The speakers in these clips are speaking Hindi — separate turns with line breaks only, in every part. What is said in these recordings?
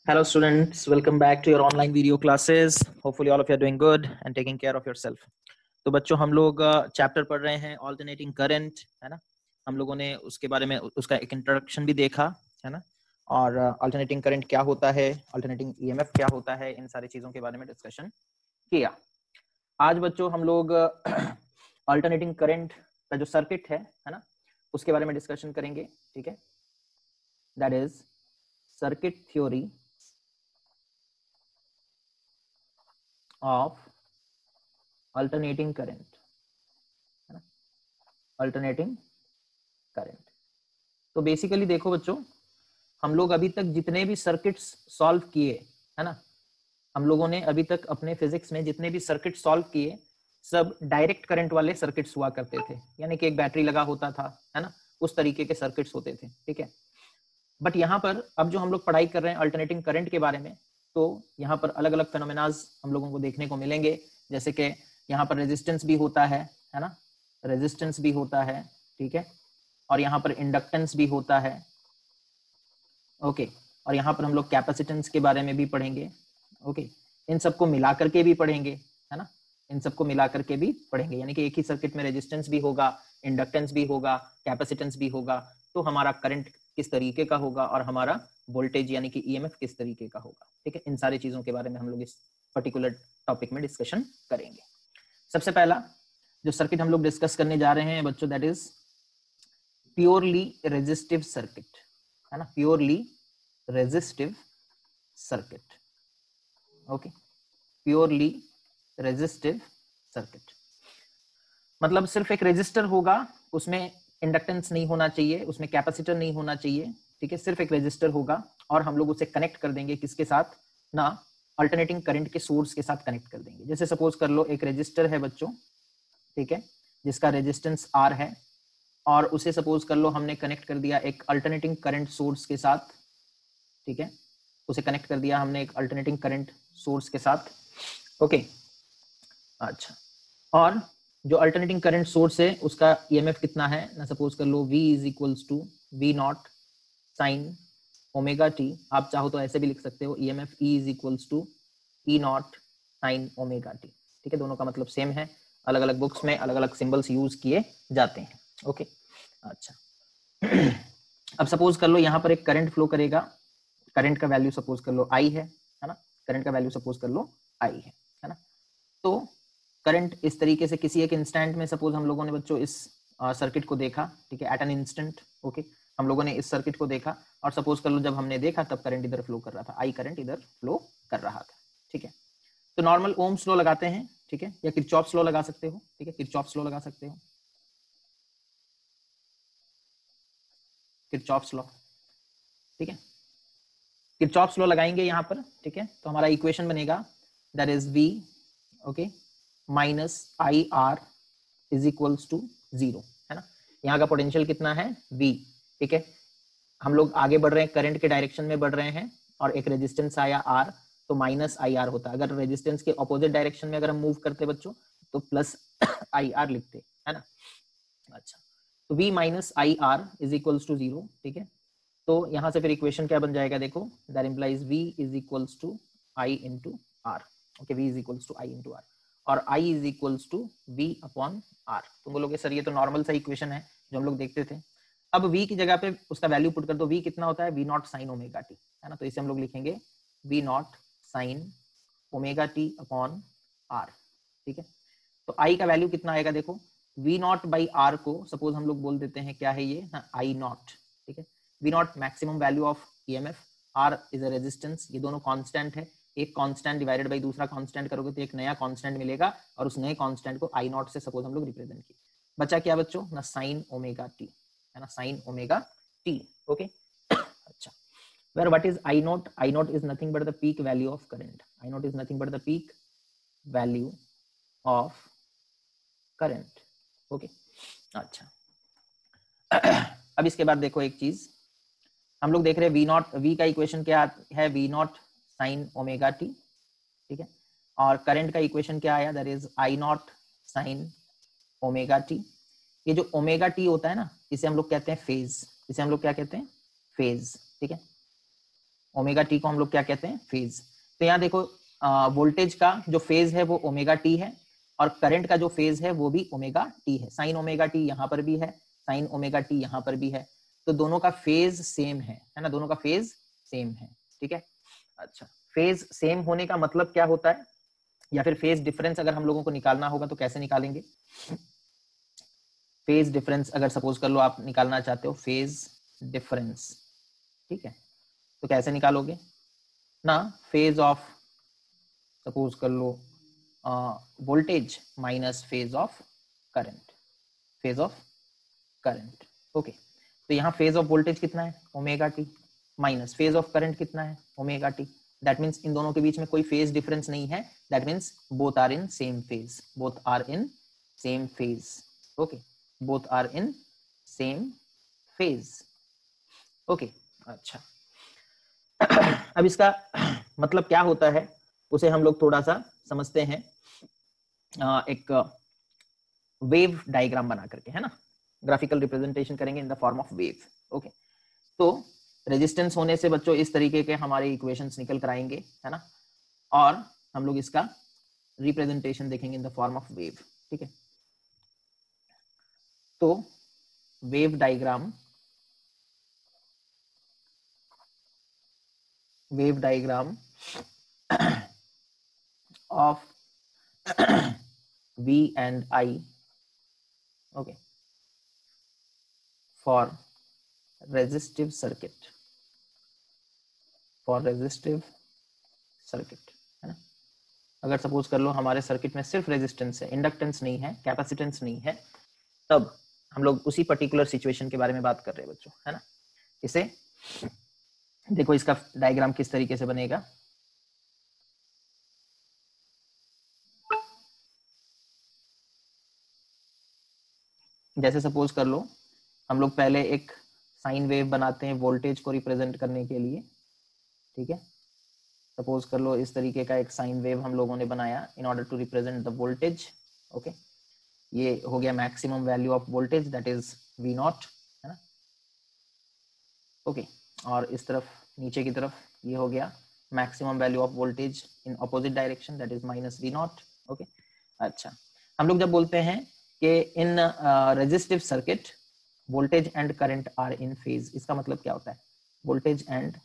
Hello students, welcome back to your online video classes. Hopefully all of you are doing good and taking care of yourself. तो बच्चों हम लोग चैप्टर पढ़ रहे हैं ऑल्टरनेटिंग करंट, है ना। हम लोगों ने उसके बारे में उसका एक इंट्रोडक्शन भी देखा, है ना। और ऑल्टरनेटिंग करंट क्या होता है, ऑल्टरनेटिंग ईएमएफ क्या होता है, इन सारी चीजों के बारे में डिस्कशन किया। आज बच्चों हम लोग ऑल्टरनेटिंग करंट का जो सर्किट है ना, उसके बारे में डिस्कशन करेंगे। ठीक है, that is circuit theory of alternating current, है ना, alternating current। तो बेसिकली देखो बच्चों, हम लोग अभी तक जितने भी सर्किट्स सॉल्व किए, है ना, हम लोगों ने अभी तक अपने फिजिक्स में जितने भी सर्किट सॉल्व किए सब डायरेक्ट करंट वाले सर्किट्स हुआ करते थे, यानी कि एक बैटरी लगा होता था, है ना, उस तरीके के सर्किट्स होते थे। ठीक है, बट यहाँ पर अब जो हम लोग पढ़ाई कर रहे हैं अल्टरनेटिंग करंट के बारे में, तो यहाँ पर अलग अलग फेनोमेनाज हम लोगों को देखने को मिलेंगे। जैसे कि यहाँ पर रेजिस्टेंस भी होता है ना, रेजिस्टेंस भी होता है। ठीक है, और यहाँ पर इंडक्टेंस भी होता है। ओके, और यहाँ पर हम लोग कैपेसिटेंस के बारे में भी पढ़ेंगे। ओके, इन सबको मिला करके भी पढ़ेंगे, है ना, इन सबको मिला करके भी पढ़ेंगे, यानी कि एक ही सर्किट में रेजिस्टेंस भी होगा, इंडक्टेंस भी होगा, कैपेसिटेंस भी होगा, तो हमारा करंट किस तरीके का होगा और हमारा वोल्टेज यानी कि ईएमएफ किस तरीके का होगा। ठीक है, इन सारी चीजों के बारे में हम लोग इस पर्टिकुलर टॉपिक में डिस्कशन करेंगे। सबसे पहला जो सर्किट हम लोग डिस्कस करने जा रहे हैं बच्चों, that is purely resistive circuit, है ना, purely resistive circuit. Okay, purely resistive circuit मतलब सिर्फ एक रेजिस्टर होगा, उसमें इंडक्टेंस नहीं होना चाहिए, उसमें कैपेसिटर नहीं होना चाहिए। ठीक है, सिर्फ एक रेजिस्टर होगा और हम लोग उसे कनेक्ट कर देंगे किसके साथ ना, अल्टरनेटिंग करंट के सोर्स के साथ कनेक्ट कर देंगे। जैसे सपोज कर लो एक रेजिस्टर है बच्चों, ठीक है, जिसका रेजिस्टेंस आर है, और उसे सपोज कर लो हमने कनेक्ट कर दिया एक अल्टरनेटिंग करंट सोर्स के साथ। ठीक है, उसे कनेक्ट कर दिया हमने एक अल्टरनेटिंग करंट सोर्स के साथ। ओके, अच्छा, और जो अल्टरनेटिंग करंट सोर्स है उसका ईएमएफ कितना है ना, सपोज कर लो V is equals to V not sine omega t. आप चाहो तो ऐसे भी लिख सकते हो, EMF E is equals to E not sine omega T. ठीक है, दोनों का मतलब सेम है, अलग अलग बुक्स में अलग अलग सिंबल्स यूज किए जाते हैं। ओके, अच्छा अब सपोज कर लो यहाँ पर एक करंट फ्लो करेगा, करंट का वैल्यू सपोज कर लो I है ना, करंट का वैल्यू सपोज कर लो I है ना। तो करंट इस तरीके से किसी एक इंस्टेंट में, सपोज हम लोगों ने बच्चों इस सर्किट को देखा, ठीक है, एट एन इंस्टेंट। ओके, हम लोगों ने इस सर्किट को देखा और सपोज कर लो जब हमने देखा तब करंट इधर फ्लो कर रहा था, आई करंट इधर फ्लो कर रहा था। ठीक है, तो नॉर्मल ओम्स लॉ लगाते हैं, ठीक है, या किरचॉफ्स लॉ लगा सकते हो। ठीक है, किरचॉफ्स लॉ लगा सकते हो, किरचॉफ्स लॉ। ठीक है, किरचॉफ्स लॉ लगाएंगे यहाँ पर। ठीक है, तो हमारा इक्वेशन बनेगा that is V, okay, minus I R is equals to 0, है ना। यहाँ का पोटेंशियल कितना है, V। ठीक है, हम लोग आगे बढ़ रहे हैं, करंट के डायरेक्शन में बढ़ रहे हैं, और एक रेजिस्टेंस आया R, तो माइनस आई आर होता है। अगर रेजिस्टेंस के ऑपोजिट डायरेक्शन में अगर हम मूव करते बच्चों तो प्लस आई आर लिखते, है ना। अच्छा, तो V minus I R is equals to 0। ठीक है, तो यहां से फिर इक्वेशन क्या बन जाएगा, देखो, that implies V is equals to I into R। Okay, V is equals to I into R, और I is equals to V upon R। तुम बोलोगे सर ये तो नॉर्मल सा इक्वेशन है जो हम लोग देखते थे। अब V की जगह पे उसका वैल्यू पुट कर दो, V कितना होता है, V not sine omega t, है ना। तो इसे हम लोग लिखेंगे V not sine omega T upon R। ठीक है, तो I का वैल्यू कितना आएगा, देखो, V नॉट बाई R को सपोज हम लोग बोल देते हैं क्या है ये, I नॉट। ठीक है, V not maximum value of EMF, R is a resistance, ये दोनों कांस्टेंट है। एक कांस्टेंट डिवाइडेड बाई दूसरा कांस्टेंट करोगे तो एक नया कांस्टेंट मिलेगा, और उस नए कांस्टेंट को I नॉट से सपोज हम लोग रिप्रेजेंट किए। बचा क्या बच्चों ना, साइन ओमेगा टी, है ना, साइन ओमेगा टी। ओके, अच्छा, where what is I naught? I naught is nothing but the peak value of current. I naught is nothing but the peak value of current. Okay, अच्छा अब इसके बाद देखो एक चीज हम लोग देख रहे हैं, वी नॉट, वी का इक्वेशन क्या है, V not sine omega T. ठीक है, और करंट का इक्वेशन क्या आया, that is I not sine omega t. ये जो ओमेगा टी होता है ना, इसे हम लोग कहते हैं फेज, इसे हम लोग क्या कहते हैं, फेज। ठीक है, ओमेगा टी को हम लोग क्या कहते हैं, फेज। तो यहाँ देखो वोल्टेज का जो फेज है वो ओमेगा टी है, और करंट का जो फेज है वो भी ओमेगा टी है। साइन ओमेगा टी यहाँ पर भी है, साइन ओमेगा टी यहाँ पर भी है, तो दोनों का फेज सेम है ना, दोनों का फेज सेम है, ठीक है। अच्छा, फेज सेम होने का मतलब क्या होता है, या फिर फेज डिफरेंस अगर हम लोगों को निकालना होगा तो कैसे निकालेंगे। फेज डिफरेंस अगर सपोज कर लो आप निकालना चाहते हो फेज डिफरेंस, ठीक है, तो कैसे निकालोगे ना, फेज ऑफ सपोज कर लो voltage minus phase of current, phase of current, okay. तो यहाँ फेज ऑफ वोल्टेज कितना है, omega t, minus phase of current कितना है, ओमेगा टी। दैट मीन्स इन दोनों के बीच में कोई फेज डिफरेंस नहीं है, that means both are in same phase, both are in same phase, okay, both are in same phase, okay. अच्छा अब इसका मतलब क्या होता है उसे हम लोग थोड़ा सा समझते हैं, एक वेव डायग्राम बना करके, है ना, ग्राफिकल रिप्रेजेंटेशन करेंगे in the form of wave, okay. तो रेजिस्टेंस होने से बच्चों इस तरीके के हमारे इक्वेशंस निकल कर आएंगे, है ना, और हम लोग इसका रिप्रेजेंटेशन देखेंगे in the form of wave, ठीक है। तो wave diagram, wave diagram of V and I, okay, for resistive circuit, for resistive circuit, है ना। अगर सपोज कर लो हमारे सर्किट में सिर्फ रेजिस्टेंस है, इंडक्टेंस नहीं है, कैपेसिटेंस नहीं है, तब हम लोग उसी पर्टिकुलर सिचुएशन के बारे में बात कर रहे हैं बच्चों, है ना। इसे देखो, इसका डायग्राम किस तरीके से बनेगा, जैसे सपोज कर लो हम लोग पहले एक साइन वेव बनाते हैं वोल्टेज को रिप्रेजेंट करने के लिए, ठीक है। सपोज कर लो इस तरीके का एक साइन वेव हम लोगों ने बनाया in order to represent the voltage, okay. ये हो गया maximum value of voltage, that is V not, है ना, ओके। और इस तरफ नीचे की तरफ ये हो गया maximum value of voltage in opposite direction, that is minus V naught, okay. अच्छा, हम लोग जब बोलते हैं कि in resistive circuit voltage and current are in phase, इसका मतलब क्या होता है, voltage and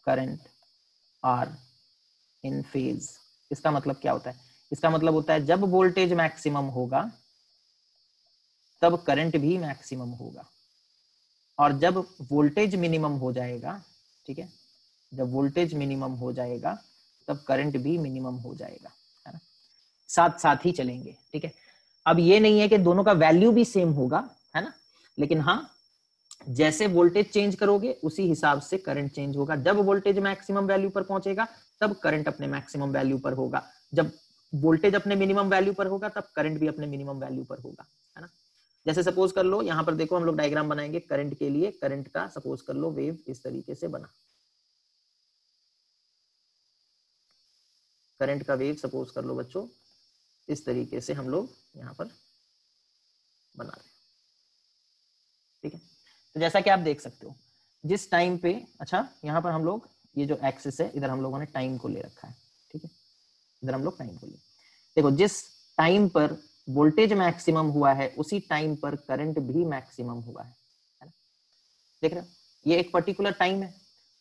current are in phase, इसका मतलब क्या होता है, इसका मतलब होता है जब वोल्टेज मैक्सिमम होगा तब करंट भी मैक्सिमम होगा, और जब वोल्टेज मिनिमम हो जाएगा, ठीक है, जब वोल्टेज मिनिमम हो जाएगा तब करंट भी मिनिमम हो जाएगा, है ना, साथ साथ ही चलेंगे, ठीक है। अब ये नहीं है कि दोनों का वैल्यू भी सेम होगा, है ना, लेकिन हाँ जैसे वोल्टेज चेंज करोगे उसी हिसाब से करंट चेंज होगा। जब वोल्टेज मैक्सिमम वैल्यू पर पहुंचेगा तब करंट अपने मैक्सिमम वैल्यू पर होगा, जब वोल्टेज अपने मिनिमम वैल्यू पर होगा तब करंट भी अपने मिनिमम वैल्यू पर होगा, है ना। जैसे सपोज कर लो यहाँ पर देखो हम लोग डायग्राम बनाएंगे करंट के लिए, करंट का सपोज कर लो वेव इस तरीके से बना, करंट का वेव सपोज कर लो बच्चों इस तरीके से हम लोग यहाँ पर बना रहे हैं, ठीक है। तो जैसा कि आप देख सकते हो जिस टाइम पे, अच्छा यहाँ पर हम लोग ये जो एक्सिस है इधर हम लोगों ने टाइम को ले रखा है, ठीक है, इधर हम लोग टाइम को ले, देखो जिस टाइम पर वोल्टेज मैक्सिमम हुआ है उसी टाइम पर करंट भी मैक्सिमम हुआ है ना, देख रहे हो, ये एक पर्टिकुलर टाइम है,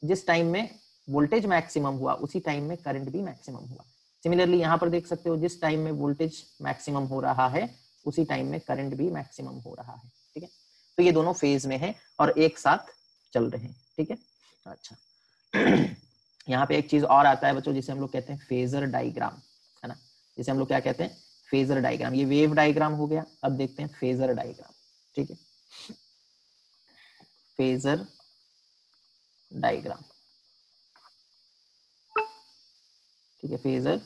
जिस टाइम में वोल्टेज मैक्सिमम हुआ उसी टाइम में करंट भी मैक्सिमम हुआ। सिमिलरली यहाँ पर देख सकते हो जिस टाइम में वोल्टेज मैक्सिमम हो रहा है उसी टाइम में करंट भी मैक्सिमम हो रहा है, ठीक है। तो ये दोनों फेज में है और एक साथ चल रहे हैं, ठीक है। अच्छा यहाँ पे एक चीज और आता है बच्चों जिसे हम लोग कहते हैं फेजर डायग्राम, है ना, जिसे हम लोग क्या कहते हैं, फेजर डायग्राम। ये वेव डायग्राम हो गया, अब देखते हैं फेजर डायग्राम, ठीक है, फेजर डायग्राम, ठीक है, फेजर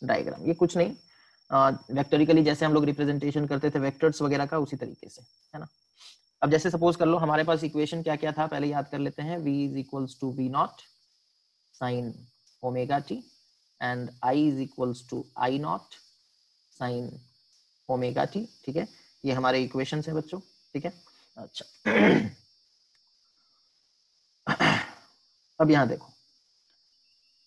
डायग्राम ये कुछ नहीं, वेक्टोरिकली जैसे हम लोग रिप्रेजेंटेशन करते थे वेक्टर्स वगैरह का उसी तरीके से, है ना। अब जैसे सपोज कर लो हमारे पास इक्वेशन क्या क्या था, पहले याद कर लेते हैं, v is equals to we not sine omega t and i is equals to I not sine omega T, ठीक है, ये हमारे इक्वेशन है बच्चों, ठीक है। अच्छा अब यहाँ देखो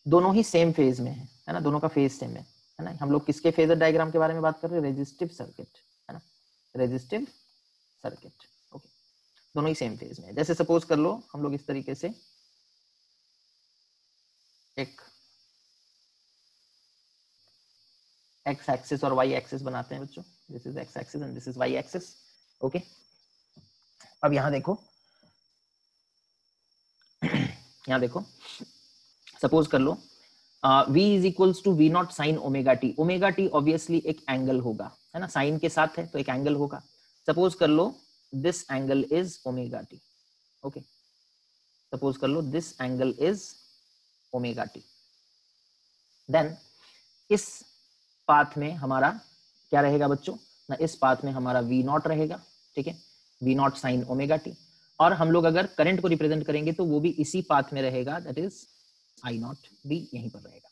दोनों ही सेम फेज में है ना, दोनों का फेज सेम है ना। हम लोग किसके फेजर डायग्राम के बारे में बात कर रहे हैं? रेजिस्टिव सर्किट, है ना, रेजिस्टिव सर्किट। ओके, दोनों ही सेम फेज में। जैसे सपोज कर लो हम लोग इस तरीके से एक एक्स एक्सिस और वाई एक्सिस बनाते हैं बच्चों। This is X axis and this is Y axis. Okay, अब यहां देखो, यहां देखो, सपोज कर लो v is equals to we not sine omega t. Omega t obviously एक एंगल होगा, है ना, साइन के साथ है तो एक एंगल होगा। सपोज कर लो this angle is omega T. Okay, suppose कर लो this angle is omega T. Then इस पाथ में हमारा क्या रहेगा बच्चों ना, इस पाथ में हमारा वी नॉट रहेगा, ठीक है, V not sine omega t. और हम लोग अगर करंट को रिप्रेजेंट करेंगे तो वो भी इसी पाथ में रहेगा, दैट इज आई नॉट भी यहीं पर रहेगा।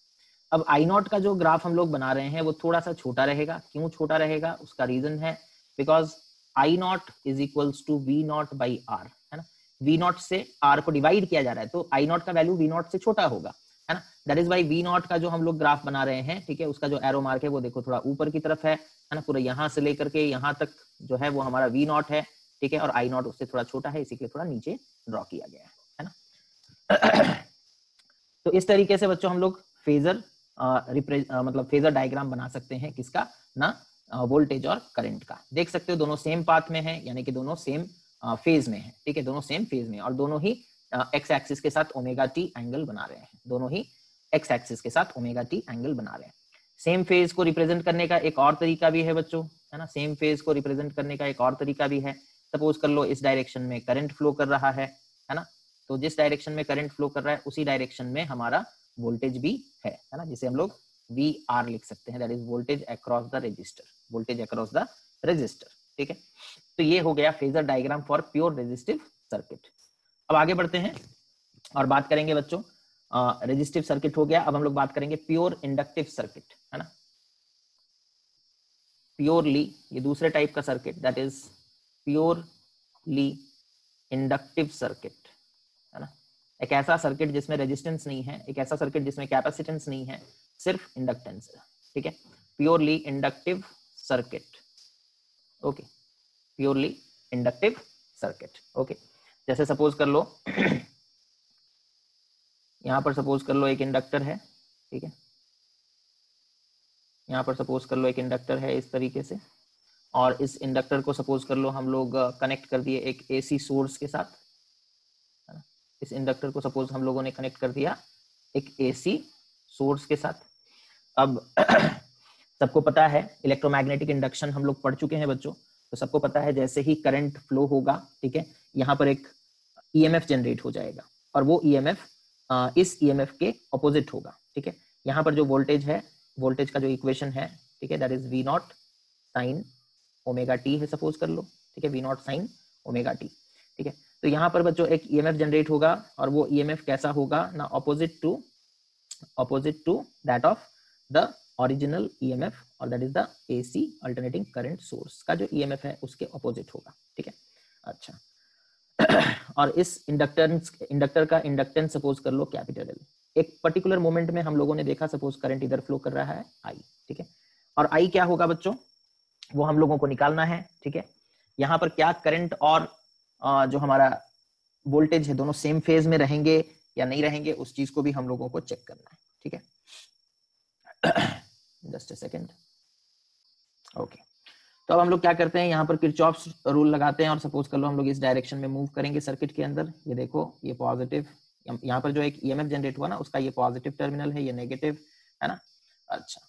अब आई नॉट का जो ग्राफ हम लोग बना रहे हैं वो थोड़ा सा छोटा रहेगा। क्यों छोटा रहेगा? उसका रीजन है because I not is equals to we not by R, है ना, वी नॉट से आर को डिवाइड किया जा रहा है तो आई नॉट का वैल्यू वी नॉट से छोटा होगा, है ना। That is why V not का जो हम लोग ग्राफ बना रहे हैं, ठीक है, उसका जो एरो मार्क है वो देखो थोड़ा ऊपर की तरफ है ना, पूरा यहाँ से लेकर के यहाँ तक जो है वो हमारा वी नॉट है, ठीक है, और आई नॉट उससे थोड़ा छोटा है, इसी के थोड़ा नीचे ड्रॉ किया गया है ना। तो इस तरीके से बच्चों हम लोग फेजर मतलब फेजर डायग्राम बना सकते हैं किसका ना, वोल्टेज और करंट का। देख सकते हो दोनों सेम पाथ में है, यानी कि दोनों सेम फेज में है, ठीक है, दोनों सेम फेज में, और दोनों ही एक्स एक्सिस के साथ ओमेगा टी एंगल बना रहे हैं, दोनों ही एक्स एक्सिस के साथ ओमेगा टी एंगल बना रहे हैं। सेम फेज को रिप्रेजेंट करने का एक और तरीका भी है बच्चों, है ना, सेम फेज को रिप्रेजेंट करने का एक और तरीका भी है। सपोज कर लो इस डायरेक्शन में करंट फ्लो कर रहा है ना, तो जिस डायरेक्शन में करंट फ्लो कर रहा है उसी डायरेक्शन में हमारा वोल्टेज भी है ना, जिसे हम लोग वी आर लिख सकते हैं, that is voltage across the resistor, voltage across the resistor, ठीक है। तो ये हो गया phasor diagram for pure resistive circuit. अब आगे बढ़ते हैं और बात करेंगे बच्चों, रेजिस्टिव सर्किट हो गया, अब हम लोग बात करेंगे प्योर इंडक्टिव सर्किट, है ना, प्योरली, ये दूसरे टाइप का circuit, that is purely inductive circuit, है ना, एक ऐसा सर्किट जिसमें रेजिस्टेंस नहीं है, एक ऐसा सर्किट जिसमें कैपेसिटेंस नहीं है, सिर्फ इंडक्टेंस है, ठीक है, purely inductive circuit. Okay, purely inductive circuit. Okay, जैसे सपोज कर लो यहां पर सपोज कर लो एक इंडक्टर है, ठीक है, यहाँ पर सपोज कर लो एक इंडक्टर है इस तरीके से, और इस इंडक्टर को सपोज कर लो हम लोग कनेक्ट कर दिए एक एसी सोर्स के साथ, है ना, इस इंडक्टर को सपोज हम लोगों ने कनेक्ट कर दिया एक एसी सोर्स के साथ। अब सबको पता है इलेक्ट्रोमैग्नेटिक इंडक्शन हम लोग पढ़ चुके हैं बच्चों, तो सबको पता है जैसे ही करंट फ्लो होगा, ठीक है, यहाँ पर एक ईएमएफ जनरेट हो जाएगा, और वो ईएमएफ इस ईएमएफ के ऑपोजिट होगा, ठीक है। यहाँ पर जो वोल्टेज है, वोल्टेज का जो इक्वेशन है, ठीक है, that is we not sine omega t है, सपोज कर लो, ठीक है, V not sine omega T, ठीक है। तो यहाँ पर बच्चों एक ईएमएफ जनरेट होगा, और वो ईएमएफ कैसा होगा ना, opposite to that of the original EMF, और that is the AC alternating current source का जो ईएमएफ है उसके ऑपोजिट होगा, ठीक है। अच्छा, और इस इंडक्टर का इंडक्टेंस सपोज कर लो कैपिटल एल। एक पर्टिकुलर मोमेंट में हम लोगों ने देखा सपोज करंट इधर फ्लो कर रहा है आई, ठीक है, और आई क्या होगा बच्चों, वो हम लोगों को निकालना है, ठीक है। यहाँ पर क्या करंट और जो हमारा वोल्टेज है दोनों सेम फेज में रहेंगे या नहीं रहेंगे, उस चीज को भी हम लोगों को चेक करना है, ठीक है। Just a second. ओके, तो अब हम लोग क्या करते हैं, यहाँ पर किरचॉफ्स रूल लगाते हैं, और सपोज कर लो हम लोग इस डायरेक्शन में मूव करेंगे सर्किट के अंदर। ये देखो, ये पॉजिटिव, यहाँ पर जो एक ईएमएफ जनरेट हुआ ना, उसका ये पॉजिटिव टर्मिनल है, ये नेगेटिव है ना। अच्छा,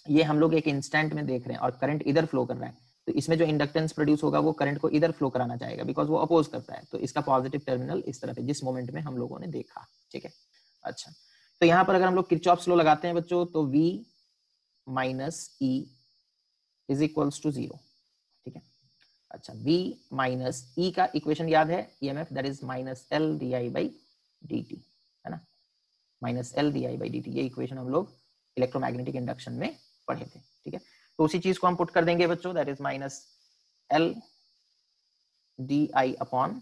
ये हम लोग एक इंस्टेंट में देख रहे हैं, और करंट इधर फ्लो कर रहा है, तो इसमें जो इंडक्टेंस प्रोड्यूस होगा वो करंट को इधर फ्लो कराना चाहेगा, बिकॉज वो अपोज करता है, तो इसका पॉजिटिव टर्मिनल इस तरफ है, जिस मोमेंट में हम लोगों ने देखा, ठीक है। अच्छा, तो यहाँ पर अगर हम लोग किरचॉफ्स लॉ लगाते हैं बच्चों, तो V minus E is equals to 0, ठीक है। अच्छा, V माइनस ई का इक्वेशन याद है, EMF, that is minus L D I by d T, है ना, minus L D I by d T, ये इक्वेशन हम लोग इलेक्ट्रोमैग्नेटिक इंडक्शन में पढ़े थे, ठीक है। तो उसी चीज को हम पुट कर देंगे बच्चों, that is minus L D I upon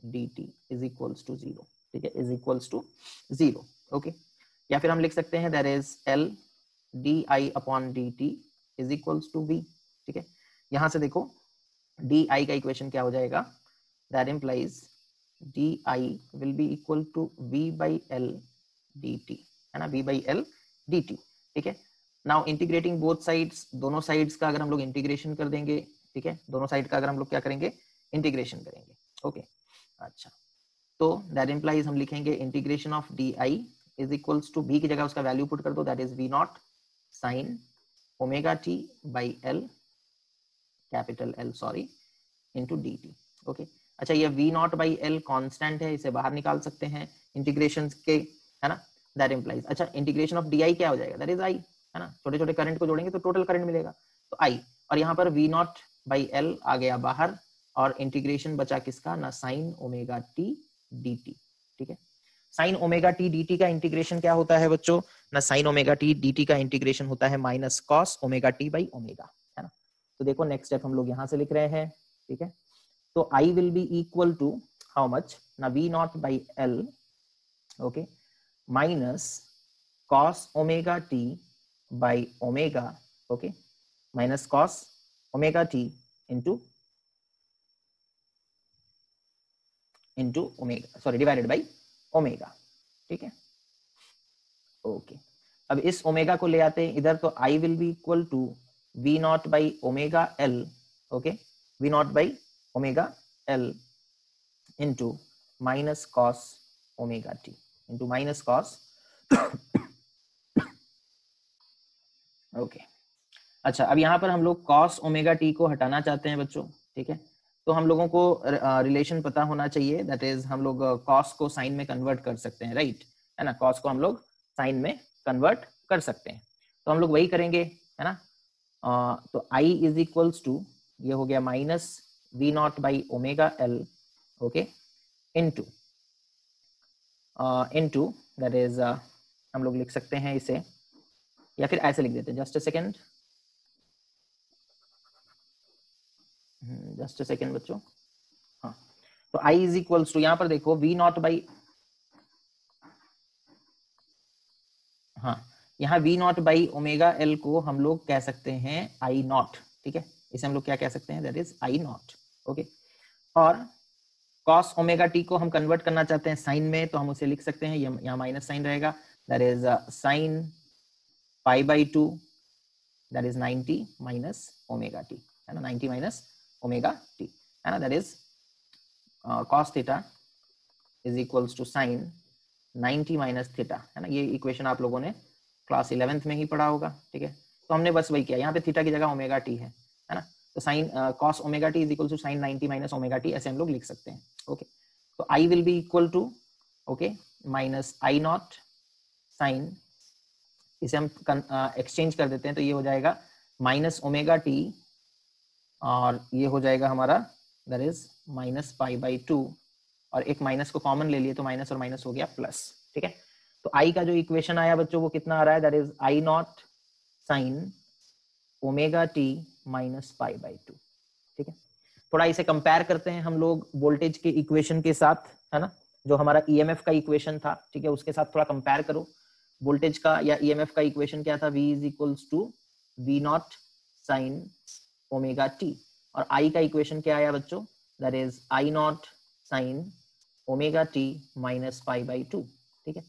D T is equals to 0, ठीक है, इज इक्वल्स टू 0। ओके, या फिर हम लिख सकते हैं that is L D I upon D T is equals to V. ठीक है, यहां से देखो डी आई का इक्वेशन क्या हो जाएगा, that implies D I will be equal to V by L D T, है ना, V by L D T. ठीक है, नाउ इंटीग्रेटिंग बोथ साइड्स, दोनों साइड्स का अगर हम लोग इंटीग्रेशन कर देंगे, ठीक है, दोनों साइड का अगर हम लोग क्या करेंगे, इंटीग्रेशन करेंगे। ओके, अच्छा, तो दैट इम्प्लाइज हम लिखेंगे integration of D I is equals to B की जगह उसका वैल्यू पुट कर दो, that is we not sine omega T by L, capital L sorry, into D T. Okay, अच्छा, ये V not by L constant है, इसे बाहर निकाल सकते हैं इंटीग्रेशन के, है ना, दैट इम्प्लाइज, अच्छा, इंटीग्रेशन ऑफ डी आई क्या हो जाएगा, दैट इज आई, है ना, छोटे छोटे करंट को जोड़ेंगे तो टोटल करंट मिलेगा, तो आई, और यहाँ पर वी नॉट बाई एल आ गया बाहर, और इंटीग्रेशन बचा किसका, ना sine omega T D T. ठीक है, sine omega T D T का इंटीग्रेशन क्या होता है बच्चों, ना sine omega T D T का इंटीग्रेशन होता है minus cos omega T by omega, है ना। तो देखो नेक्स्ट स्टेप हम लोग यहाँ से लिख रहे हैं। ठीक है, तो I will be equal to how much, ना V not by L, okay, minus cos omega T by omega, okay, minus cos omega T into omega, sorry, divided by omega. ठीक है, ओके, अब इस ओमेगा को ले आते हैं इधर, तो I will be equal to we not by omega L, okay, V not by omega L into minus cos omega T into minus cos, okay. अच्छा, अब यहाँ पर हम लोग कॉस ओमेगा टी को हटाना चाहते हैं बच्चों। ठीक है, तो हम लोगों को रिलेशन पता होना चाहिए, दैट इज हम लोग कॉस को साइन में कन्वर्ट कर सकते हैं, राइट, है ना, कॉस को हम लोग साइन में कन्वर्ट कर सकते हैं, तो हम लोग वही करेंगे, है ना। तो आई इज इक्वल्स टू, ये हो गया minus V not by omega L, okay, into that is हम लोग लिख सकते हैं इसे, या फिर ऐसे लिख देते हैं, जस्ट अ सेकेंड बच्चों। हाँ, तो आई इज इक्वल्स टू, यहाँ पर देखो वी नॉट बाई, हाँ, यहाँ V not by omega L को हम लोग कह सकते हैं आई नॉट। ठीक है, इसे हम लोग क्या कह सकते हैं, that is I not, okay, और कॉस ओमेगा टी को हम कन्वर्ट करना चाहते हैं साइन में, तो हम उसे लिख सकते हैं, यहाँ माइनस साइन रहेगा, that is sine pi by two, that is 90 minus omega t, है ना, 90 माइनस ओमेगा टी, है ना, that is cos theta is equals to sine 90 minus theta, है ना। ये इक्वेशन आप लोगों ने क्लास 11th में ही पढ़ा होगा। ठीक है, तो हमने बस वही किया, यहाँ पे थीटा की जगह ओमेगा टी है ना, तो sine cos omega t is equal to sine 90 minus omega t, ऐसे हम लोग लिख सकते हैं। ओके, तो I will be equal to, okay, minus I not sine, इसे हम एक्सचेंज कर देते हैं, तो ये हो जाएगा माइनस ओमेगा टी, और ये हो जाएगा हमारा that is minus pi by to, और एक माइनस को कॉमन ले लिए तो माइनस और माइनस हो गया प्लस। ठीक है, तो आई का जो इक्वेशन आया बच्चों वो कितना आ रहा है, that is I not sine omega t minus pi by two. ठीक है, थोड़ा इसे कंपेयर करते हैं हम लोग वोल्टेज के इक्वेशन के साथ, है ना, जो हमारा ईएमएफ का इक्वेशन था। ठीक है, उसके साथ थोड़ा कंपेयर करो, वोल्टेज का या ईएमएफ का इक्वेशन क्या था, V is equals to we not sine omega t, और आई का इक्वेशन क्या आया बच्चों, that is I not sine omega t minus pi by two. ठीक है,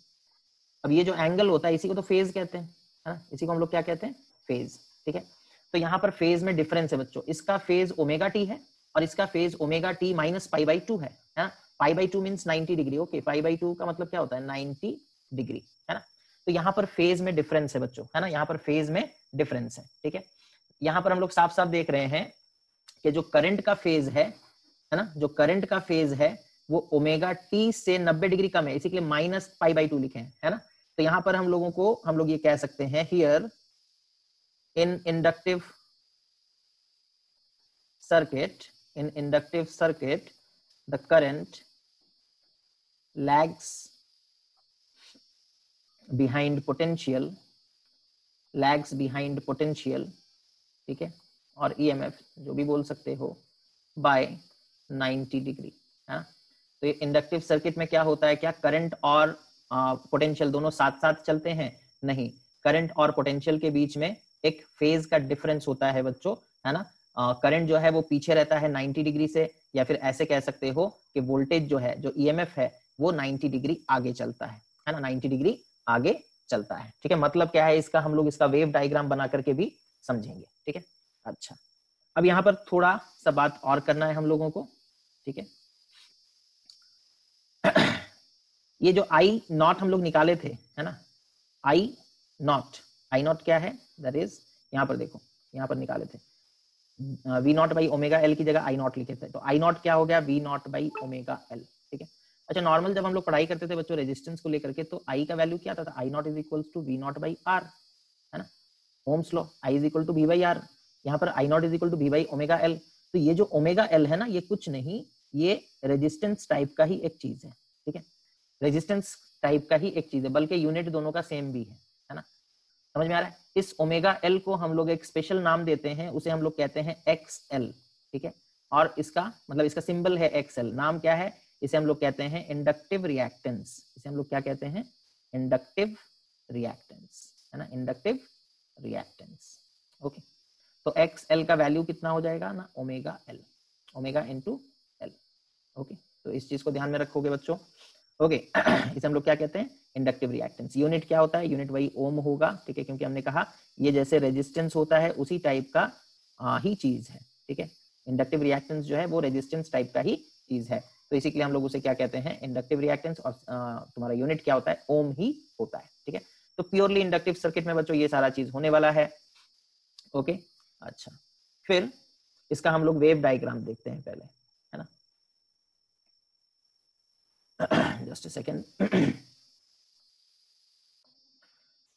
अब ये जो एंगल होता है इसी को तो फेज कहते हैं, है ना, इसी को हम लोग क्या कहते हैं, फेज। ठीक है, तो यहाँ पर फेज में डिफरेंस है बच्चों, इसका फेज ओमेगा टी है और इसका phase omega t minus pi by to है ना, पाई by two means 90 degree, okay, pi by to का मतलब क्या होता है, 90 डिग्री, है ना। तो यहाँ पर फेज में डिफरेंस है बच्चों, है ना, यहाँ पर फेज में डिफरेंस है। ठीक है, यहाँ पर हम लोग साफ साफ देख रहे हैं कि जो करंट का फेज है ना, जो करंट का फेज है वो ओमेगा टी से 90 डिग्री कम है, इसीलिए माइनस पाई बाई टू लिखे हैं, है ना। तो यहाँ पर हम लोग ये कह सकते हैं, here in inductive circuit the current lags behind potential, ठीक है, और EMF जो भी बोल सकते हो बाय 90 डिग्री, है। तो ये इंडक्टिव सर्किट में क्या होता है, क्या करंट और पोटेंशियल दोनों साथ साथ चलते हैं? नहीं, करंट और पोटेंशियल के बीच में एक फेज का डिफरेंस होता है बच्चों, है ना। करंट जो है वो पीछे रहता है 90 डिग्री से, या फिर ऐसे कह सकते हो कि वोल्टेज जो है, जो ईएमएफ है, वो 90 डिग्री आगे चलता है ना, 90 डिग्री आगे चलता है। ठीक है, मतलब क्या है इसका, हम लोग इसका वेव डायग्राम बना करके भी समझेंगे। ठीक है, अच्छा, अब यहाँ पर थोड़ा सा बात और करना है हम लोगों को। ठीक है, ये जो आई नॉट हम लोग निकाले थे, है ना, आई नॉट क्या है, दैट इज, यहाँ पर देखो, यहाँ पर निकाले थे V not by omega L की जगह आई नॉट लिखे थे, तो आई नॉट क्या हो गया, V not by omega L. ठीक है, अच्छा, नॉर्मल जब हम लोग पढ़ाई करते थे बच्चों रेजिस्टेंस को लेकर के, तो आई का वैल्यू क्या आता था, I not is equal to we not by R, है ना, Ohm's law, I is equal to V by R. यहाँ पर I not is equal to V by omega L. तो ये जो ओमेगा एल है ना, ये कुछ नहीं, ये रेजिस्टेंस टाइप का ही एक चीज है। ठीक है, रेजिस्टेंस टाइप का ही एक चीज है, बल्कि यूनिट दोनों का सेम भी है ना, समझ में आ रहा है। इस ओमेगा एल को हम लोग एक स्पेशल नाम देते हैं, उसे हम लोग कहते हैं एक्स एल। ठीक है, और इसका मतलब इसका सिंबल है एक्स एल, नाम क्या है, इसे हम लोग कहते हैं इंडक्टिव रिएक्टेंस। इसे हम लोग क्या कहते हैं, इंडक्टिव रिएक्टेंस, है ना, इंडक्टिव रिएक्टेंस। ओके, तो एक्स एल का वैल्यू कितना हो जाएगा ना, omega L, omega into L. Okay, तो इस चीज को ध्यान में रखोगे बच्चों। ओके, इसे हम लोग क्या कहते हैं, इंडक्टिव रिएक्टेंस। यूनिट क्या होता है, यूनिट वही ओम होगा। ठीक है, क्योंकि हमने कहा ये जैसे रेजिस्टेंस होता है उसी टाइप का ही चीज है। ठीक है, इंडक्टिव रिएक्टेंस जो है वो रेजिस्टेंस टाइप का ही चीज है, तो इसी के लिए हम लोग उसे क्या कहते हैं, इंडक्टिव रिएक्टेंस, और तुम्हारा यूनिट क्या होता है, ओम ही होता है। ठीक है, तो प्योरली इंडक्टिव सर्किट में बच्चों ये सारा चीज होने वाला है। ओके, अच्छा, फिर इसका हम लोग वेव डायग्राम देखते हैं पहले, है ना, जस्ट अ सेकेंड।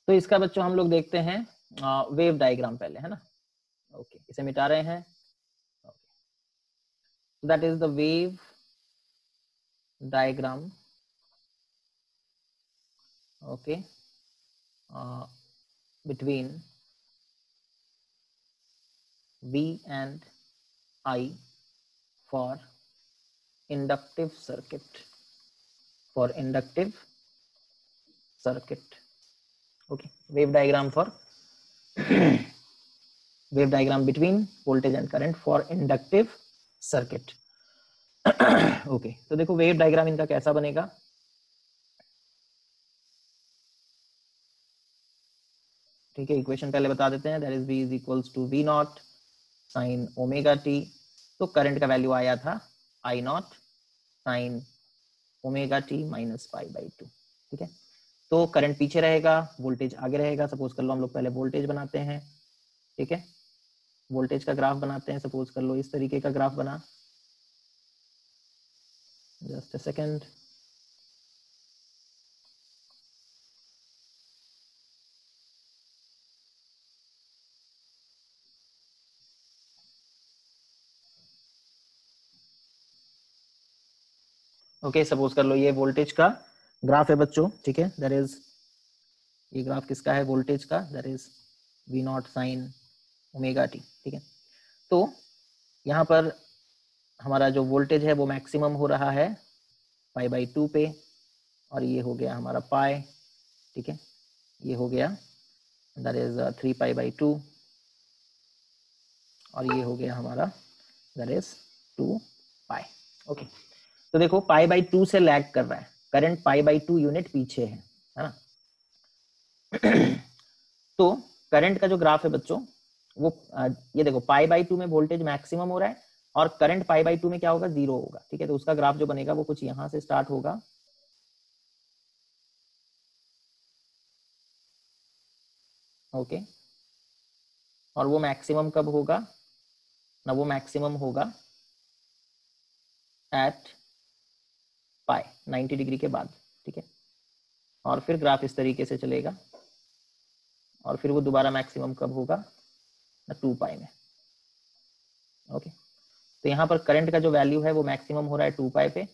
तो इसका बच्चों हम लोग देखते हैं वेव डायग्राम पहले, है ना। ओके, इसे मिटा रहे हैं। That is the wave diagram. Okay, between V and I for inductive circuit, for inductive circuit. Okay, wave diagram for wave diagram between voltage and current for inductive circuit. Okay, तो देखो वेव डायग्राम इनका कैसा बनेगा। ठीक है, इक्वेशन पहले बता देते हैं, that is V is equals to V not sine omega t. तो करंट का वैल्यू आया था I naught sine omega t minus pi by 2। ठीक है, तो करंट पीछे रहेगा, वोल्टेज आगे रहेगा। सपोज कर लो हम लोग पहले वोल्टेज बनाते हैं। ठीक है, वोल्टेज का ग्राफ बनाते हैं, सपोज कर लो इस तरीके का ग्राफ बना, just a second. Okay, suppose कर लो ये वोल्टेज का ग्राफ है बच्चों। ठीक है, दैट इज, ये ग्राफ किसका है, वोल्टेज का, that is we not sine omega T. ठीक है, तो यहाँ पर हमारा जो वोल्टेज है वो मैक्सिमम हो रहा है पाई बाई 2 पे, और ये हो गया हमारा पाई। ठीक है, ये हो गया दैट इज 3 पाई बाई 2, और ये हो गया हमारा दैट इज 2 पाई। ओके, तो देखो पाई बाई 2 से लैग कर रहा है करंट, पाई बाई 2 यूनिट पीछे है ना। तो करंट का जो ग्राफ है बच्चों वो ये देखो पाई बाई 2 में वोल्टेज मैक्सिमम हो रहा है, और करंट पाई बाई 2 में क्या होगा, 0 होगा। ठीक है, तो उसका ग्राफ जो बनेगा वो कुछ यहां से स्टार्ट होगा, ओके, और वो मैक्सिमम कब होगा ना, वो मैक्सिमम होगा एट पाई 90 डिग्री के बाद। ठीक है, और फिर ग्राफ इस तरीके से चलेगा, और फिर वो दोबारा मैक्सिमम कब होगा ना, 2 पाई में। ओके, तो यहाँ पर करंट का जो वैल्यू है वो मैक्सिमम हो रहा है 2 पाई पे,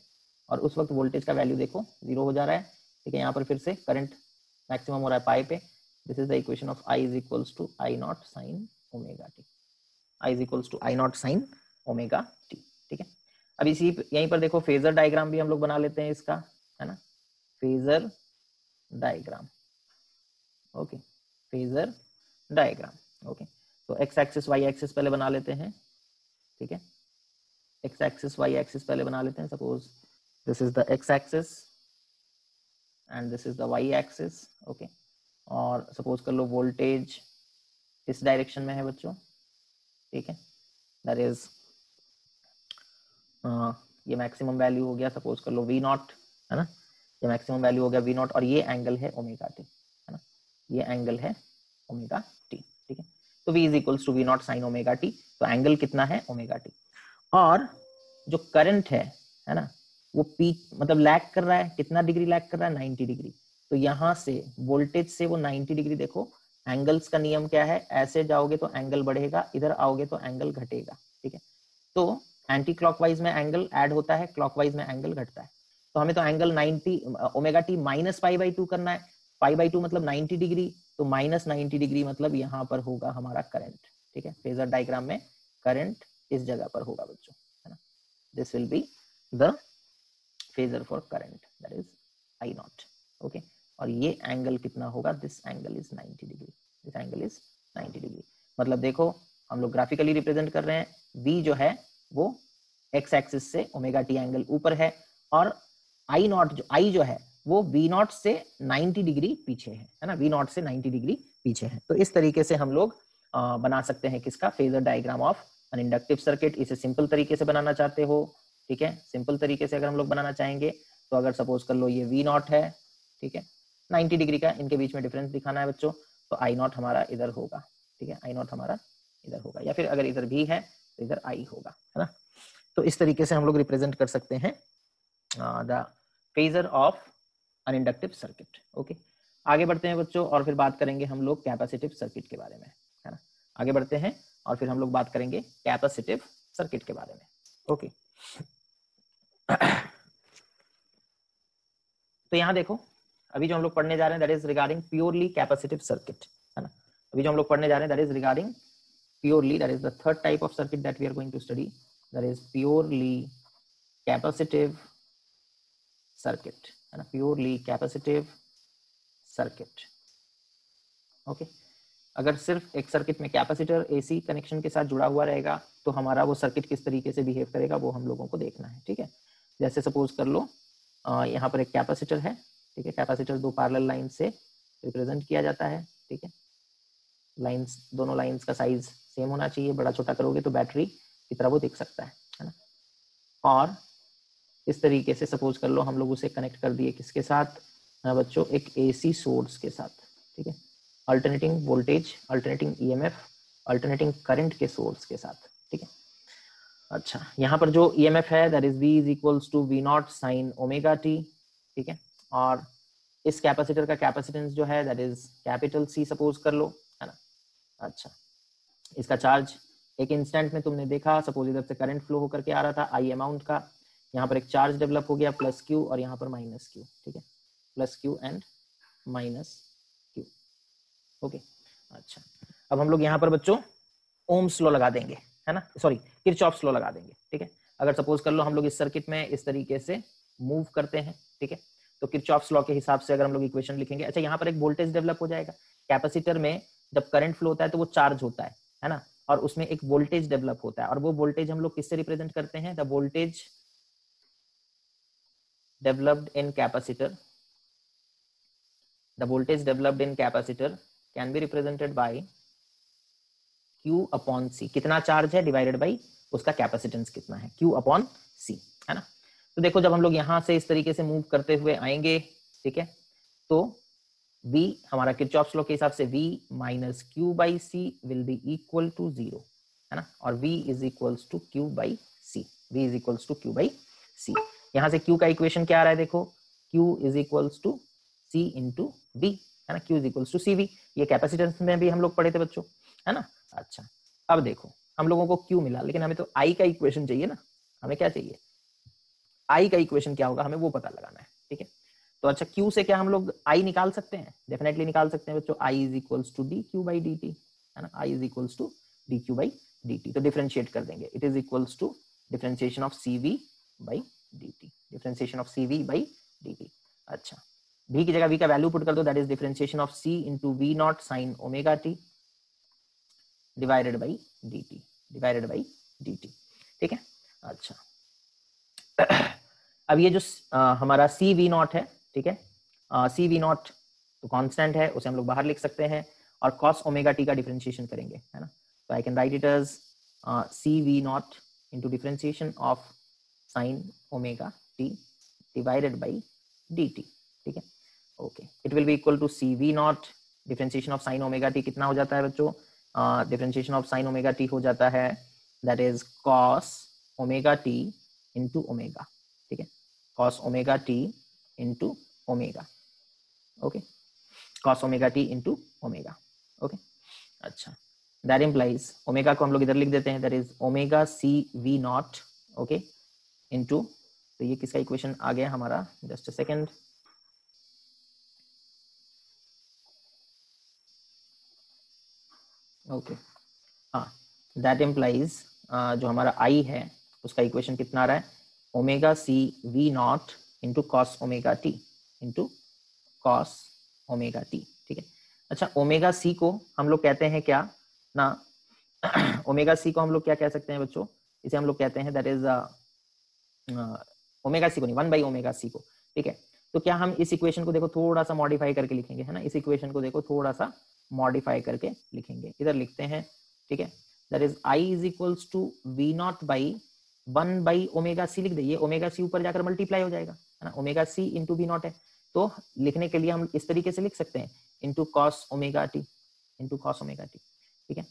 और उस वक्त वोल्टेज का वैल्यू देखो 0 हो जा रहा है। ठीक है, यहाँ पर फिर से करंट मैक्सिमम हो रहा है पाई पे। This is the equation of I is equals to I not sine omega t, I is equals to I not sine omega T. ठीक है, अब इसी यहीं पर देखो फेजर डायग्राम भी हम लोग बना लेते हैं इसका, है ना, phasor diagram. Okay, phasor diagram. Okay, तो एक्स एक्सिस वाई एक्सिस पहले बना लेते हैं, ठीक है। एक्स एक्सिस वाई एक्सिस पहले बना लेते हैं। Suppose this is the x axis and this is the y axis. Okay, और सपोज कर लो वोल्टेज इस डायरेक्शन में है बच्चों, ठीक है। दैट इज ये मैक्सिमम वैल्यू हो गया, सपोज कर लो वी नॉट, है ना। ये मैक्सिमम वैल्यू हो गया वी नॉट, और ये एंगल है ओमेगा टी, है ना। ये एंगल है ओमेगा टी, ठीक है। तो v is equals to we not sine omega t. तो एंगल कितना है ओमेगा टी, और जो करंट है ना, वो पीक मतलब लैग कर रहा है, कितना डिग्री लैग कर रहा है, 90 डिग्री। तो यहाँ से वोल्टेज से वो 90 डिग्री, देखो एंगल्स का नियम क्या है, ऐसे जाओगे तो एंगल बढ़ेगा, इधर आओगे तो एंगल घटेगा, ठीक है। तो एंटी क्लॉकवाइज में एंगल ऐड होता है, क्लॉकवाइज में एंगल घटता है। तो हमें तो angle 90 omega t minus pi by 2 करना है। पाई बाई 2 मतलब 90 डिग्री, तो माइनस 90 डिग्री मतलब यहाँ पर होगा हमारा करंट, ठीक है। फेजर डायग्राम में करंट इस जगह पर होगा बच्चों, है ना। This will be the phasor for current, that is I not. Okay, और ये एंगल कितना होगा, this angle is 90 degree, this angle is 90 degree. मतलब देखो हम लोग ग्राफिकली रिप्रेजेंट कर रहे हैं, v जो है वो एक्स एक्सिस से ओमेगा टी एंगल ऊपर है, और आई नॉट जो आई जो है वो वी नॉट से 90 डिग्री पीछे है ना, वी नॉट से 90 डिग्री पीछे है। तो इस तरीके से हम लोग बना सकते हैं किसका, phasor diagram of an inductive circuit. इसे सिंपल तरीके से बनाना चाहते हो, ठीक है, सिंपल तरीके से अगर हम लोग बनाना चाहेंगे तो अगर सपोज कर लो ये वी नॉट है, ठीक है, 90 डिग्री का इनके बीच में डिफरेंस दिखाना है बच्चों, तो आई नॉट हमारा इधर होगा, ठीक है, आई नॉट हमारा इधर होगा, या फिर अगर इधर भी है तो इधर आई होगा, है ना। तो इस तरीके से हम लोग रिप्रेजेंट कर सकते हैं the phasor of an inductive circuit. Okay, आगे बढ़ते हैं बच्चों, और फिर बात करेंगे हम लोग कैपेसिटिव सर्किट के बारे में, है ना। आगे बढ़ते हैं और फिर हम लोग बात करेंगे कैपेसिटिव सर्किट के बारे में। ओके तो यहाँ देखो, अभी जो हम लोग पढ़ने जा रहे हैं that is regarding purely capacitive circuit, है ना। अभी जो हम लोग पढ़ने जा रहे हैं that is regarding purely, that is the third type of circuit that we are going to study, that is purely capacitive circuit, है ना, purely capacitive circuit। ओके, अगर सिर्फ एक सर्किट में कैपेसिटर एसी कनेक्शन के साथ जुड़ा हुआ रहेगा तो हमारा वो सर्किट किस तरीके से बिहेव करेगा वो हम लोगों को देखना है, ठीक है। जैसे सपोज कर लो यहाँ पर एक कैपेसिटर है, ठीक है, कैपेसिटर दो पैरेलल लाइन से रिप्रेजेंट किया जाता है, ठीक है। लाइंस, दोनों लाइंस का साइज सेम होना चाहिए, बड़ा छोटा करोगे तो बैटरी की तरह वो दिख सकता है ना। और इस तरीके से सपोज कर लो हम लोग उसे कनेक्ट कर दिए किसके साथ बच्चों, एक एसी सोर्स के साथ, ठीक है, alternating voltage, alternating EMF, alternating current के सोर्स के साथ, ठीक है। अच्छा, यहाँ पर जो ईएमएफ है that is v is equals to we not sine omega T, ठीक है। और इस कैपेसिटर का कैपेसिटेंस जो है that is capital c suppose कर लो, है ना। अच्छा, इसका चार्ज एक इंस्टेंट में तुमने देखा, सपोज इधर से करंट फ्लो होकर के आ रहा था आई अमाउंट का, यहाँ पर एक चार्ज डेवलप हो गया प्लस क्यू और यहाँ पर माइनस क्यू, ठीक है, plus Q and minus Q. Okay, अच्छा, अब हम लोग यहाँ पर बच्चों ओम्स लॉ लगा देंगे, है ना, सॉरी किरचॉफ्स लॉ लगा देंगे, ठीक है। अगर सपोज कर लो हम लोग इस सर्किट में इस तरीके से मूव करते हैं, ठीक है, तो किरचॉफ्स लॉ के हिसाब से अगर हम लोग इक्वेशन लिखेंगे, अच्छा यहाँ पर एक वोल्टेज डेवलप हो जाएगा, कैपेसिटर में जब करंट फ्लो होता है तो वो चार्ज होता है ना, और उसमें एक वोल्टेज डेवलप होता है, और वो वोल्टेज हम लोग किससे रिप्रेजेंट करते हैं, the voltage developed in capacitor, the voltage developed in capacitor can be represented by Q upon C, कितना चार्ज है डिवाइडेड बाई उसका कैपेसिटेंस कितना है, Q upon C, है ना। तो देखो जब हम लोग यहाँ से इस तरीके से मूव करते हुए आएंगे, ठीक है, तो V हमारा किरचॉफ्स लॉ के हिसाब से V minus Q by C will be equal to 0, है ना, और V is equals to Q by C, V is equals to Q by C. यहाँ से Q का इक्वेशन क्या आ रहा है, देखो Q is equals to C into V, है ना, Q is equals to CV, ये कैपेसिटेंस में भी हम लोग पढ़े थे बच्चों, है ना। अच्छा, अब देखो हम लोगों को Q मिला, लेकिन हमें तो I का इक्वेशन चाहिए ना, हमें क्या चाहिए, I का इक्वेशन क्या होगा हमें वो पता लगाना है, ठीक है। तो अच्छा, Q से क्या हम लोग I निकाल सकते हैं, डेफिनेटली निकाल सकते हैं बच्चों, I is equals to d q by d T, है ना, I is equals to d q by d t. तो डिफरेंशिएट कर देंगे, it is equals to differentiation of CV by d t, differentiation of CV by d t. अच्छा, v की जगह v का वैल्यू पुट कर दो, that is differentiation of c into v not sine omega t divided by dt, ठीक है। अच्छा अब ये जो हमारा सी वी नॉट है, ठीक है, सी वी नॉट तो कांस्टेंट है, उसे हम लोग बाहर लिख सकते हैं और cos ओमेगा टी का डिफरेंशिएशन करेंगे, है ना। तो I can write it as c v naught into differentiation of sine omega t divided by d T, ठीक है। Okay, it will be equal to c v naught differentiation of sine omega t कितना हो जाता है बच्चों, डिफरेंशिएशन ऑफ साइन ओमेगा टी हो जाता है that is cos omega T into omega, ठीक है, cos omega T into omega, okay, cos omega T into omega, okay. अच्छा, दैट इम्प्लाइज ओमेगा को हम लोग इधर लिख देते हैं, that is omega c v naught, okay, into, तो ये किसका इक्वेशन आ गया हमारा, जस्ट अ सेकेंड, ओके, हाँ, दैट इम्प्लाइज जो हमारा आई है उसका इक्वेशन कितना आ रहा है, omega c v naught into cos omega T into cos omega T, ठीक है। अच्छा, ओमेगा सी को हम लोग कहते हैं क्या ना, ओमेगा सी को हम लोग क्या कह सकते हैं बच्चों, इसे हम लोग कहते हैं दैट इज ओमेगा सी को नहीं, 1 बाई ओमेगा सी को, ठीक है। तो क्या हम इस इक्वेशन को देखो थोड़ा सा मॉडिफाई करके लिखेंगे, है ना, इस इक्वेशन को देखो थोड़ा सा मॉडिफाई करके लिखेंगे, इधर लिखते हैं, ठीक है, that is I is equals to we not by 1/ओमेगा सी लिख दे, ओमेगा सी ऊपर जाकर मल्टीप्लाई हो जाएगा, है ना, omega c into v naught है, तो लिखने के लिए हम इस तरीके से लिख सकते हैं, इंटू कॉस ओमेगा टी, ठीक है।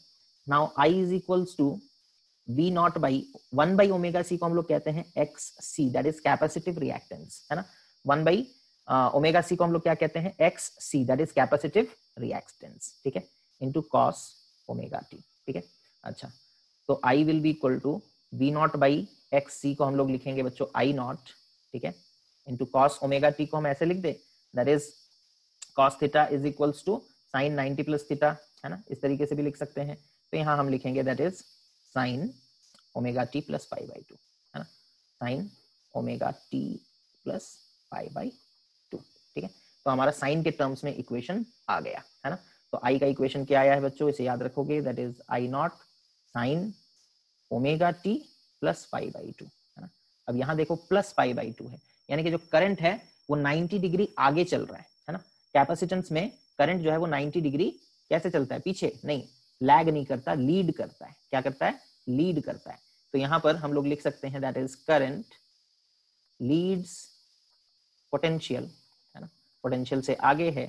Now I is equals to we not by 1/ओमेगा सी को हम लोग कहते हैं x C, that is capacitive reactance, है ना, 1/ओमेगा सी को हम लोग क्या कहते हैं, x C, that is capacitive reactance, ठीक है, इंटू कॉस ओमेगा टी, ठीक है। अच्छा, तो I will be equal to we not by X C को हम लोग लिखेंगे बच्चों आई नॉट, ठीक है, इंटू कॉस ओमेगा टी को हम ऐसे लिख दे, that is cos theta is equals to sine 90 plus theta, है ना, इस तरीके से भी लिख सकते हैं। तो यहाँ हम लिखेंगे that is sine omega T plus pi by to, है ना, sine omega T plus pi by two, ठीक है। तो हमारा साइन के टर्म्स में इक्वेशन आ गया, है ना। तो आई का इक्वेशन क्या आया है बच्चों, इसे याद रखोगे, that is I not sine omega T plus pi by to, है ना। अब यहाँ देखो प्लस पाई बाई टू है, यानी कि जो करंट है वो 90 डिग्री आगे चल रहा है ना। कैपेसिटेंस में करंट जो है वो 90 डिग्री कैसे चलता है, पीछे नहीं, लैग नहीं करता, लीड करता है, क्या करता है, लीड करता है। तो यहाँ पर हम लोग लिख सकते हैं that is current Leeds potential, है ना, पोटेंशियल से आगे है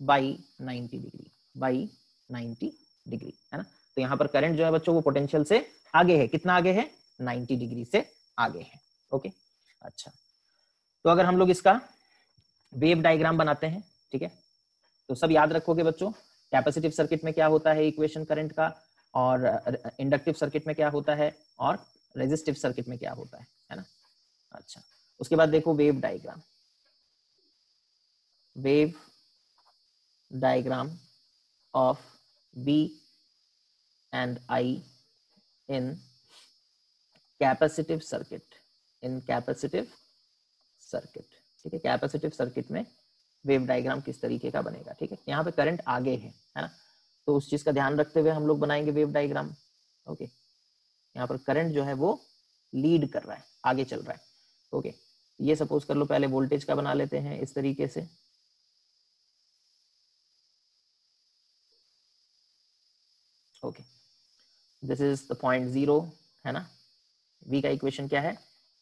बाई 90 डिग्री, बाई 90 डिग्री, है ना। तो यहाँ पर करंट जो है बच्चों वो पोटेंशियल से आगे है, कितना आगे है, 90 डिग्री से आगे है, ओके। अच्छा, तो अगर हम लोग इसका वेव डायग्राम बनाते हैं, ठीक है, तो सब याद रखोगे बच्चों, कैपेसिटिव सर्किट में क्या होता है इक्वेशन करंट का, और इंडक्टिव सर्किट में क्या होता है, और रेजिस्टिव सर्किट में क्या होता है ना। अच्छा, उसके बाद देखो wave diagram, wave diagram of v and I in capacitive circuit, in capacitive circuit, ठीक है, कैपेसिटिव सर्किट में वेव डायग्राम किस तरीके का बनेगा, ठीक है। यहाँ पे करंट आगे है ना, तो उस चीज का ध्यान रखते हुए हम लोग बनाएंगे वेव डायग्राम, ओके। यहाँ पर करंट जो है वो लीड कर रहा है, आगे चल रहा है, ओके। ये सपोज कर लो पहले वोल्टेज का बना लेते हैं इस तरीके से, okay, this is the point 0, है ना। v का इक्वेशन क्या है,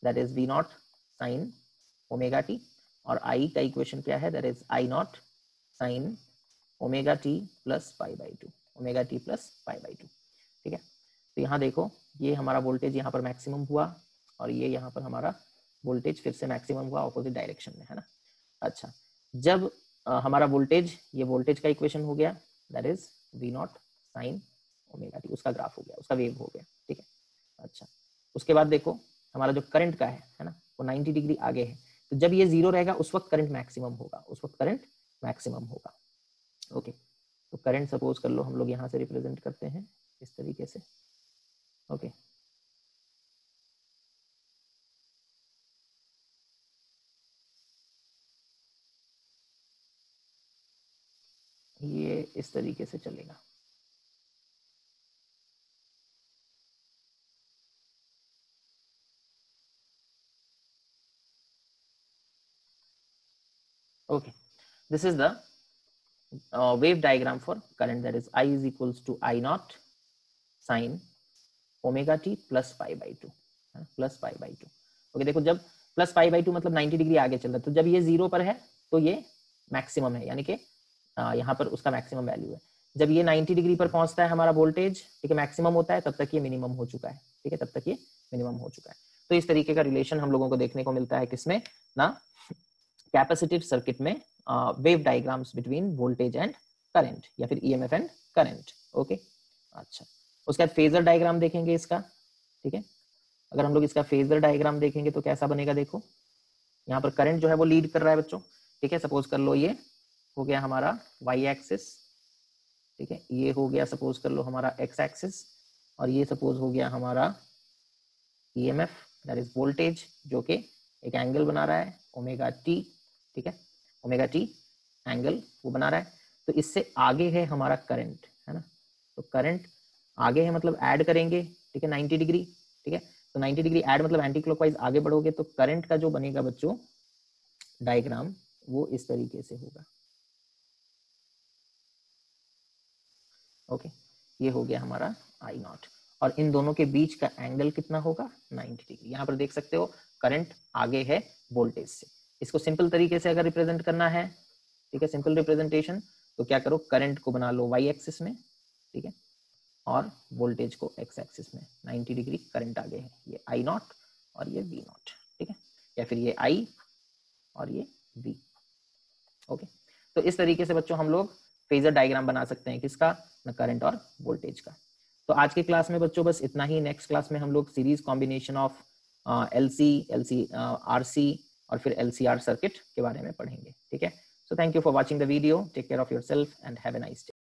that is v not sine omega t, और i का इक्वेशन क्या है, that is i naught sine omega T plus pi by to, omega T plus pi by two, ठीक है। तो यहाँ देखो ये हमारा वोल्टेज यहाँ पर मैक्सिमम हुआ, और ये यहाँ पर हमारा वोल्टेज फिर से मैक्सिमम हुआ ऑपोजिट डायरेक्शन में, है ना। अच्छा, जब हमारा वोल्टेज, ये वोल्टेज का इक्वेशन हो गया, that is we not sine omega t, उसका ग्राफ हो गया, उसका वेव हो गया, ठीक है। अच्छा, उसके बाद देखो हमारा जो करंट का है ना, वो 90 डिग्री आगे है, तो जब ये 0 रहेगा उस वक्त करंट मैक्सिमम होगा, उस वक्त करंट मैक्सिमम होगा, ओके। तो करंट सपोज कर लो हम लोग यहाँ से रिप्रेजेंट करते हैं इस तरीके से, ओके। ये इस तरीके से चलेगा। Okay, this is the wave diagram for current, that is I is equals to I naught sin omega T plus pi by to, plus pi by to. Okay, देखो जब प्लस पाई बाई टू मतलब 90 डिग्री आगे चल रहा है, तो जब ये 0 पर है तो ये मैक्सिमम है, यानी कि यहाँ पर उसका मैक्सिमम वैल्यू है। जब ये 90 डिग्री पर पहुंचता है हमारा वोल्टेज, ठीक है, मैक्सिमम होता है, तब तक ये मिनिमम हो चुका है, ठीक है, तब तक ये मिनिमम हो चुका है। तो इस तरीके का रिलेशन हम लोगों को देखने को मिलता है किसमें ना, कैपेसिटिव सर्किट में, wave diagrams between voltage and current, या फिर ईएमएफ एंड करंट। ओके, अच्छा, उसके बाद फेजर डायग्राम देखेंगे इसका, ठीक है। अगर हम लोग इसका फेजर डायग्राम देखेंगे तो कैसा बनेगा, देखो यहाँ पर करंट जो है वो लीड कर रहा है बच्चों, ठीक है। सपोज कर लो ये हो गया हमारा वाई एक्सिस, ठीक है, ये हो गया सपोज कर लो हमारा एक्स एक्सिस, और ये सपोज हो गया हमारा ईएमएफ, दैट इज वोल्टेज, जो कि एक एंगल बना रहा है ओमेगा टी, ठीक है, ओमेगा टी एंगल वो बना रहा है। तो इससे आगे है हमारा करंट, है ना, तो करंट आगे है मतलब ऐड करेंगे, ठीक है, 90 डिग्री, ठीक है। तो 90 डिग्री ऐड मतलब एंटी क्लॉकवाइज आगे बढ़ोगे, तो करंट का जो बनेगा बच्चों डायग्राम वो इस तरीके से होगा। ओके, ये हो गया हमारा आई नॉट, और इन दोनों के बीच का एंगल कितना होगा, 90 डिग्री। यहाँ पर देख सकते हो करंट आगे है वोल्टेज से। इसको सिंपल तरीके से अगर रिप्रेजेंट करना है, ठीक है, सिंपल रिप्रेजेंटेशन, तो क्या करो, करंट को बना लो वाई एक्सिस में, ठीक है, और वोल्टेज को एक्स एक्सिस में। 90 डिग्री करंट आगे है, ये आई नॉट और ये वी नॉट, ठीक है, या फिर ये आई और ये वी। ओके, तो इस तरीके से बच्चों हम लोग फेजर डायग्राम बना सकते हैं, किसका, ना करंट और वोल्टेज का। तो आज के क्लास में बच्चों बस इतना ही। नेक्स्ट क्लास में हम लोग series combination of LC RC और फिर एलसीआर सर्किट के बारे में पढ़ेंगे, ठीक है। So thank you for watching the video, take care of yourself and have a nice day.